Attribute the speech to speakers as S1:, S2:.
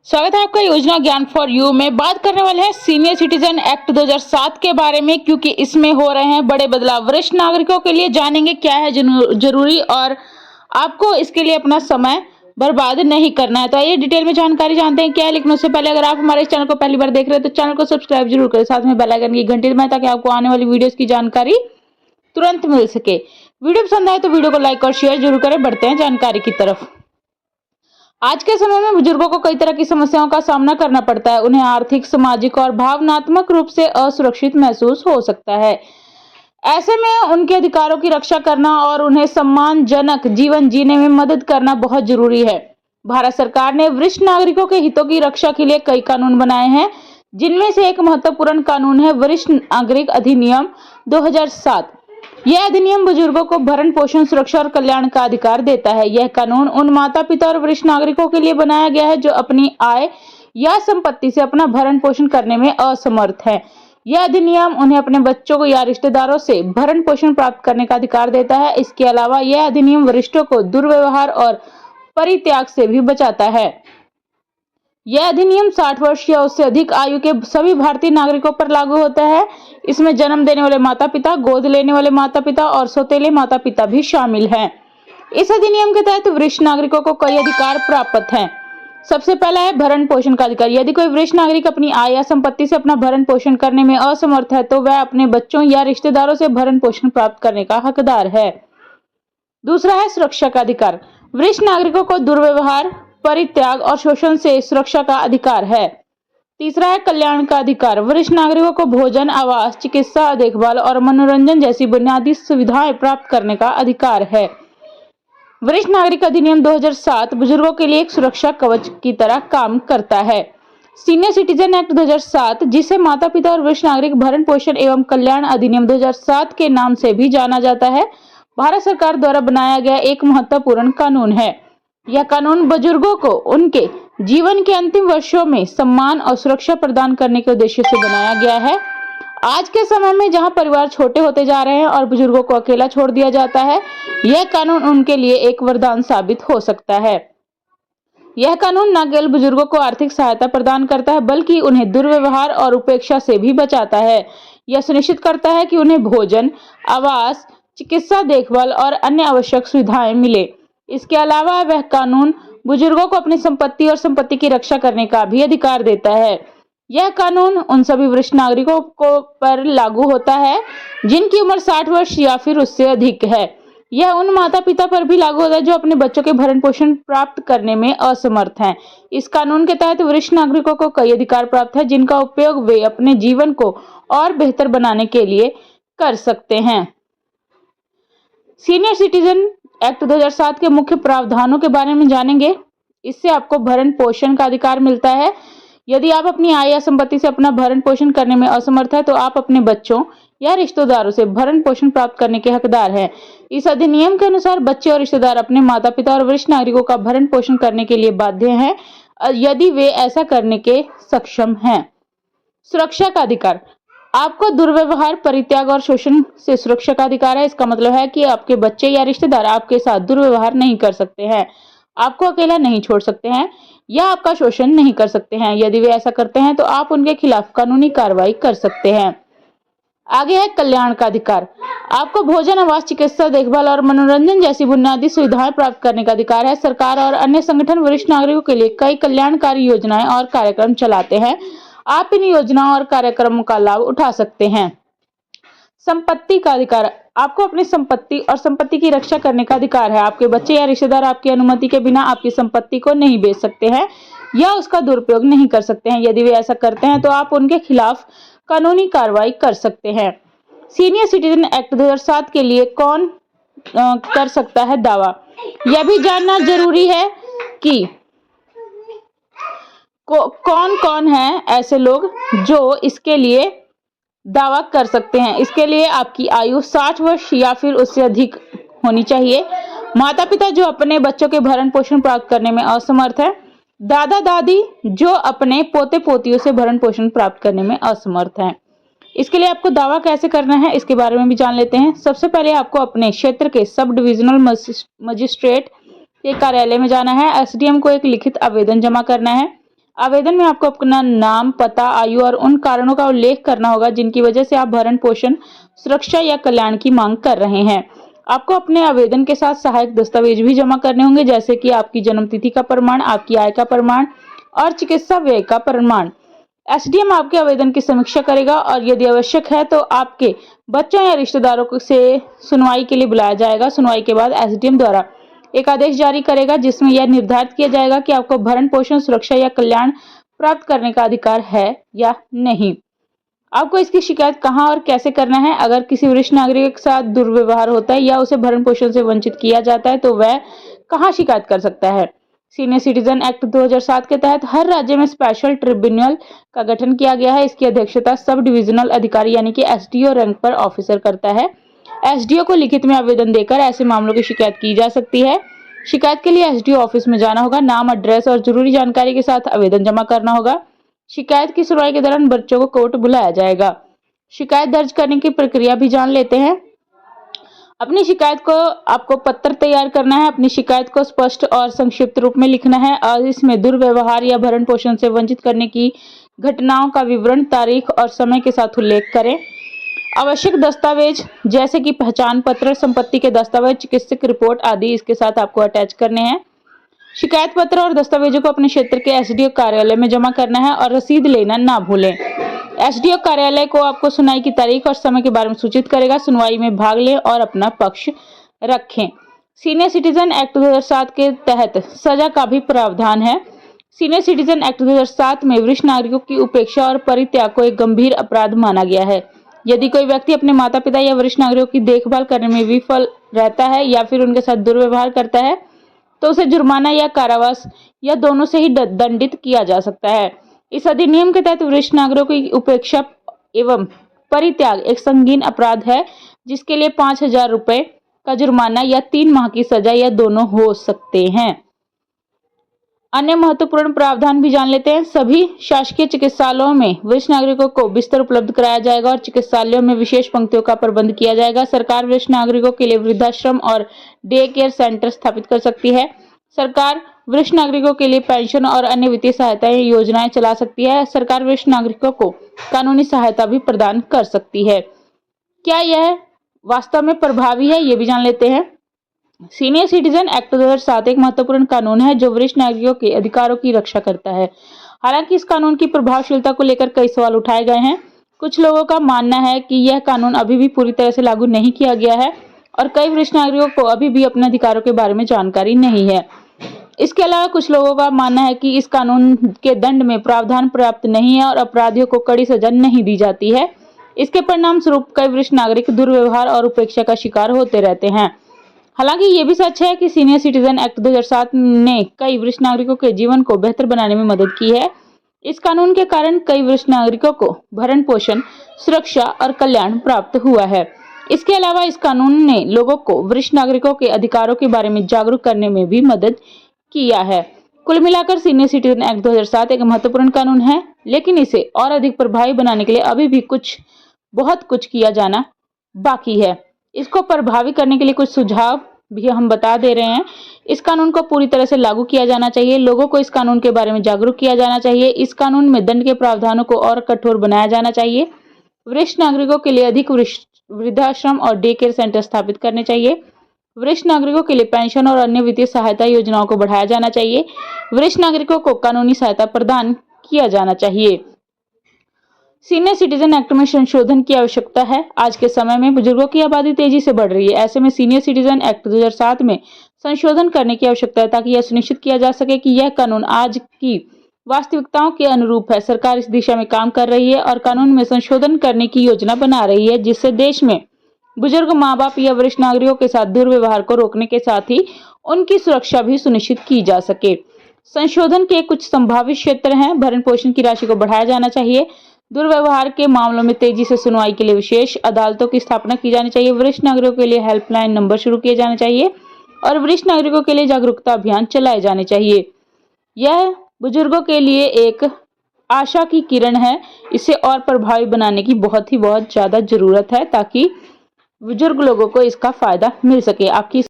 S1: स्वागत है आपका योजना ज्ञान फॉर यू में। बात करने वाले हैं सीनियर सिटीजन एक्ट 2007 के बारे में, क्योंकि इसमें हो रहे हैं बड़े बदलाव। वरिष्ठ नागरिकों के लिए जानेंगे क्या है जरूरी और आपको इसके लिए अपना समय बर्बाद नहीं करना है। तो आइए डिटेल में जानकारी जानते हैं क्या है। लेकिन उससे पहले अगर आप हमारे इस चैनल को पहली बार देख रहे हैं तो चैनल को सब्सक्राइब जरूर करें, साथ में बेल आइकन की घंटी दबाएं ताकि आपको आने वाली वीडियोस की जानकारी तुरंत मिल सके। वीडियो पसंद आए तो वीडियो को लाइक और शेयर जरूर करें। बढ़ते हैं जानकारी की तरफ। आज के समय में बुजुर्गों को कई तरह की समस्याओं का सामना करना पड़ता है। उन्हें आर्थिक, सामाजिक और भावनात्मक रूप से असुरक्षित महसूस हो सकता है। ऐसे में उनके अधिकारों की रक्षा करना और उन्हें सम्मानजनक जीवन जीने में मदद करना बहुत जरूरी है। भारत सरकार ने वरिष्ठ नागरिकों के हितों की रक्षा के लिए कई कानून बनाए हैं, जिनमें से एक महत्वपूर्ण कानून है वरिष्ठ नागरिक अधिनियम 2007। यह अधिनियम बुजुर्गों को भरण पोषण, सुरक्षा और कल्याण का अधिकार देता है। यह कानून उन माता पिता और वरिष्ठ नागरिकों के लिए बनाया गया है जो अपनी आय या संपत्ति से अपना भरण पोषण करने में असमर्थ है। यह अधिनियम उन्हें अपने बच्चों को या रिश्तेदारों से भरण पोषण प्राप्त करने का अधिकार देता है। इसके अलावा यह अधिनियम वरिष्ठों को दुर्व्यवहार और परित्याग से भी बचाता है। यह अधिनियम 60 वर्ष या उससे अधिक आयु के सभी भारतीय नागरिकों पर लागू होता है। इसमें जन्म देने वाले माता पिता, गोद लेने वाले माता पिता और सौतेले माता पिता भी शामिल हैं। इस अधिनियम के तहत वरिष्ठ नागरिकों को कई अधिकार प्राप्त हैं। सबसे पहला है भरण पोषण का अधिकार। यदि कोई वरिष्ठ नागरिक अपनी आय या संपत्ति से अपना भरण पोषण करने में असमर्थ है तो वह अपने बच्चों या रिश्तेदारों से भरण पोषण प्राप्त करने का हकदार है। दूसरा है सुरक्षा का अधिकार। वरिष्ठ नागरिकों को दुर्व्यवहार, परित्याग और शोषण से सुरक्षा का अधिकार है। तीसरा है कल्याण का अधिकार। वरिष्ठ नागरिकों को भोजन, आवास, चिकित्सा देखभाल और मनोरंजन जैसी बुनियादी सुविधाएं प्राप्त करने का अधिकार है। वरिष्ठ नागरिक अधिनियम 2007 बुजुर्गों के लिए एक सुरक्षा कवच की तरह काम करता है। सीनियर सिटीजन एक्ट 2007, जिसे माता पिता और वरिष्ठ नागरिक भरण पोषण एवं कल्याण अधिनियम 2007 के नाम से भी जाना जाता है, भारत सरकार द्वारा बनाया गया एक महत्वपूर्ण कानून है। यह कानून बुजुर्गों को उनके जीवन के अंतिम वर्षों में सम्मान और सुरक्षा प्रदान करने के उद्देश्य से बनाया गया है। आज के समय में जहां परिवार छोटे होते जा रहे हैं और बुजुर्गों को अकेला छोड़ दिया जाता है, यह कानून उनके लिए एक वरदान साबित हो सकता है। यह कानून न केवल बुजुर्गों को आर्थिक सहायता प्रदान करता है, बल्कि उन्हें दुर्व्यवहार और उपेक्षा से भी बचाता है। यह सुनिश्चित करता है कि उन्हें भोजन, आवास, चिकित्सा देखभाल और अन्य आवश्यक सुविधाएं मिले। इसके अलावा वह कानून बुजुर्गों को अपनी संपत्ति और संपत्ति की रक्षा करने का भी अधिकार देता है। यह कानून उन सभी वरिष्ठ नागरिकों को पर लागू होता है जिनकी उम्र 60 वर्ष या फिर उससे अधिक है। यह उन माता पिता पर भी लागू होता है जो अपने बच्चों के भरण पोषण प्राप्त करने में असमर्थ हैं। इस कानून के तहत वरिष्ठ नागरिकों को कई अधिकार प्राप्त है, जिनका उपयोग वे अपने जीवन को और बेहतर बनाने के लिए कर सकते हैं। सीनियर सिटीजन एक्ट 2007 के मुख्य प्रावधानों के बारे में जानेंगे। इससे आपको भरण पोषण का अधिकार मिलता है। यदि आप अपनी आय या संपत्ति से अपना भरण पोषण करने में असमर्थ है तो आप अपने बच्चों या रिश्तेदारों से भरण पोषण प्राप्त करने के हकदार हैं। इस अधिनियम के अनुसार बच्चे और रिश्तेदार अपने माता पिता और वरिष्ठ नागरिकों का भरण पोषण करने के लिए बाध्य हैं, यदि वे ऐसा करने के सक्षम हैं। सुरक्षा का अधिकार। आपको दुर्व्यवहार, परित्याग और शोषण से सुरक्षा का अधिकार है। इसका मतलब है कि आपके बच्चे या रिश्तेदार आपके साथ दुर्व्यवहार नहीं कर सकते हैं, आपको अकेला नहीं छोड़ सकते हैं या आपका शोषण नहीं कर सकते हैं। यदि वे ऐसा करते हैं तो आप उनके खिलाफ कानूनी कार्रवाई कर सकते हैं। आगे है कल्याण का अधिकार। आपको भोजन, आवास, चिकित्सा देखभाल और मनोरंजन जैसी बुनियादी सुविधाएं प्राप्त करने का अधिकार है। सरकार और अन्य संगठन वरिष्ठ नागरिकों के लिए कई कल्याणकारी योजनाएं और कार्यक्रम चलाते हैं। आप इन योजनाओं और कार्यक्रमों का लाभ उठा सकते हैं। संपत्ति का अधिकार। आपको अपनी संपत्ति और संपत्ति की रक्षा करने का अधिकार है। आपके बच्चे या रिश्तेदार आपकी अनुमति के बिना आपकी संपत्ति को नहीं बेच सकते हैं या उसका दुरुपयोग नहीं कर सकते हैं। यदि वे ऐसा करते हैं तो आप उनके खिलाफ कानूनी कार्रवाई कर सकते हैं। सीनियर सिटीजन एक्ट 2007 के लिए कौन कर सकता है दावा? यह भी जानना जरूरी है कि कौन कौन है ऐसे लोग जो इसके लिए दावा कर सकते हैं। इसके लिए आपकी आयु 60 वर्ष या फिर उससे अधिक होनी चाहिए। माता पिता जो अपने बच्चों के भरण पोषण प्राप्त करने में असमर्थ है। दादा दादी जो अपने पोते पोतियों से भरण पोषण प्राप्त करने में असमर्थ हैं। इसके लिए आपको दावा कैसे करना है इसके बारे में भी जान लेते हैं। सबसे पहले आपको अपने क्षेत्र के सब डिविजनल मजिस्ट्रेट के कार्यालय में जाना है। एसडीएम को एक लिखित आवेदन जमा करना है। आवेदन में आपको अपना नाम, पता, आयु और उन कारणों का उल्लेख करना होगा जिनकी वजह से आप भरण पोषण, सुरक्षा या कल्याण की मांग कर रहे हैं। आपको अपने आवेदन के साथ सहायक दस्तावेज भी जमा करने होंगे, जैसे कि आपकी जन्म तिथि का प्रमाण, आपकी आय का प्रमाण और चिकित्सा व्यय का प्रमाण। एसडीएम आपके आवेदन की समीक्षा करेगा और यदि आवश्यक है तो आपके बच्चों या रिश्तेदारों से सुनवाई के लिए बुलाया जाएगा। सुनवाई के बाद एसडीएम द्वारा एक आदेश जारी करेगा जिसमें यह निर्धारित किया जाएगा कि आपको भरण पोषण, सुरक्षा या कल्याण प्राप्त करने का अधिकार है या नहीं। आपको इसकी शिकायत कहां और कैसे करना है? अगर किसी वरिष्ठ नागरिक के साथ दुर्व्यवहार होता है या उसे भरण पोषण से वंचित किया जाता है तो वह कहां शिकायत कर सकता है? सीनियर सिटीजन एक्ट 2007 के तहत हर राज्य में स्पेशल ट्रिब्यूनल का गठन किया गया है। इसकी अध्यक्षता सब डिविजनल अधिकारी यानी कि एसडीओ रैंक पर ऑफिसर करता है। एसडीओ को लिखित में आवेदन देकर ऐसे मामलों की शिकायत की जा सकती है। शिकायत के लिए एसडीओ ऑफिस में जाना होगा, नाम, एड्रेस और जरूरी जानकारी के साथ आवेदन जमा करना होगा। शिकायत की सुनवाई के दौरान बच्चों को कोर्ट बुलाया जाएगा। शिकायत दर्ज करने की प्रक्रिया भी जान लेते हैं। अपनी शिकायत को आपको पत्र तैयार करना है। अपनी शिकायत को स्पष्ट और संक्षिप्त रूप में लिखना है और इसमें दुर्व्यवहार या भरण पोषण से वंचित करने की घटनाओं का विवरण, तारीख और समय के साथ उल्लेख करें। आवश्यक दस्तावेज जैसे कि पहचान पत्र, संपत्ति के दस्तावेज, चिकित्सक रिपोर्ट आदि इसके साथ आपको अटैच करने हैं। शिकायत पत्र और दस्तावेजों को अपने क्षेत्र के एसडीओ कार्यालय में जमा करना है और रसीद लेना ना भूलें। एसडीओ कार्यालय को आपको सुनवाई की तारीख और समय के बारे में सूचित करेगा। सुनवाई में भाग लें और अपना पक्ष रखें। सीनियर सिटीजन एक्ट 2007 के तहत सजा का भी प्रावधान है। सीनियर सिटीजन एक्ट 2007 में वरिष्ठ नागरिकों की उपेक्षा और परित्याग को एक गंभीर अपराध माना गया है। यदि कोई व्यक्ति अपने माता पिता या वरिष्ठ नागरिकों की देखभाल करने में विफल रहता है या फिर उनके साथ दुर्व्यवहार करता है तो उसे जुर्माना या कारावास या दोनों से ही दंडित किया जा सकता है। इस अधिनियम के तहत वरिष्ठ नागरिकों की उपेक्षा एवं परित्याग एक संगीन अपराध है जिसके लिए 5,000 रुपए का जुर्माना या 3 माह की सजा या दोनों हो सकते हैं। अन्य महत्वपूर्ण प्रावधान भी जान लेते हैं। सभी शासकीय चिकित्सालयों में वरिष्ठ नागरिकों को बिस्तर उपलब्ध कराया जाएगा और चिकित्सालयों में विशेष पंक्तियों का प्रबंध किया जाएगा। सरकार वरिष्ठ नागरिकों के लिए वृद्धाश्रम और डे केयर सेंटर स्थापित कर सकती है। सरकार वरिष्ठ नागरिकों के लिए पेंशन और अन्य वित्तीय सहायता योजनाएं चला सकती है। सरकार वरिष्ठ नागरिकों को कानूनी सहायता भी प्रदान कर सकती है। क्या यह वास्तव में प्रभावी है, ये भी जान लेते हैं। सीनियर सिटीजन एक्ट 2007 एक महत्वपूर्ण कानून है जो वरिष्ठ नागरिकों के अधिकारों की रक्षा करता है। हालांकि इस कानून की प्रभावशीलता को लेकर कई सवाल उठाए गए हैं। कुछ लोगों का मानना है कि यह कानून अभी भी पूरी तरह से लागू नहीं किया गया है और कई वरिष्ठ नागरिकों को अभी भी अपने अधिकारों के बारे में जानकारी नहीं है। इसके अलावा कुछ लोगों का मानना है कि इस कानून के दंड में प्रावधान पर्याप्त नहीं है और अपराधियों को कड़ी सजा नहीं दी जाती है। इसके परिणाम स्वरूप कई वरिष्ठ नागरिक दुर्व्यवहार और उपेक्षा का शिकार होते रहते हैं। हालांकि ये भी सच है कि सीनियर सिटीजन एक्ट 2007 ने कई वरिष्ठ नागरिकों के जीवन को बेहतर बनाने में मदद की है। इस कानून के कारण कई वरिष्ठ नागरिकों को भरण पोषण, सुरक्षा और कल्याण प्राप्त हुआ है। इसके अलावा इस कानून ने लोगों को वरिष्ठ नागरिकों के अधिकारों के बारे में जागरूक करने में भी मदद किया है। कुल मिलाकर सीनियर सिटीजन एक्ट 2007 एक महत्वपूर्ण कानून है, लेकिन इसे और अधिक प्रभावी बनाने के लिए अभी भी बहुत कुछ किया जाना बाकी है। इसको प्रभावी करने के लिए कुछ सुझाव भी हम बता दे रहे हैं। इस कानून को पूरी तरह से लागू किया जाना चाहिए। लोगों को इस कानून के बारे में जागरूक किया जाना चाहिए। इस कानून में दंड के प्रावधानों को और कठोर बनाया जाना चाहिए। वरिष्ठ नागरिकों के लिए अधिक वृद्धाश्रम और डे केयर सेंटर स्थापित करने चाहिए। वरिष्ठ नागरिकों के लिए पेंशन और अन्य वित्तीय सहायता योजनाओं को बढ़ाया जाना चाहिए। वरिष्ठ नागरिकों को कानूनी सहायता प्रदान किया जाना चाहिए। सीनियर सिटीजन एक्ट में संशोधन की आवश्यकता है। आज के समय में बुजुर्गों की आबादी तेजी से बढ़ रही है। ऐसे में सीनियर सिटीजन एक्ट 2007 में संशोधन करने की आवश्यकता है ताकि यह सुनिश्चित किया जा सके कि यह कानून आज की वास्तविकताओं के अनुरूप है। सरकार इस दिशा में काम कर रही है और कानून में संशोधन करने की योजना बना रही है जिससे देश में बुजुर्ग माँ बाप या वरिष्ठ नागरिकों के साथ दुर्व्यवहार को रोकने के साथ ही उनकी सुरक्षा भी सुनिश्चित की जा सके। संशोधन के कुछ संभावित क्षेत्र हैं। भरण पोषण की राशि को बढ़ाया जाना चाहिए। दुर्व्यवहार के मामलों में तेजी से सुनवाई के लिए विशेष अदालतों की स्थापना की जानी चाहिए। वरिष्ठ नागरिकों के लिए हेल्पलाइन नंबर शुरू किए जाने चाहिए और वरिष्ठ नागरिकों के लिए जागरूकता अभियान चलाए जाने चाहिए। यह बुजुर्गों के लिए एक आशा की किरण है। इसे और प्रभावी बनाने की बहुत ज्यादा जरूरत है ताकि बुजुर्ग लोगों को इसका फायदा मिल सके। आपकी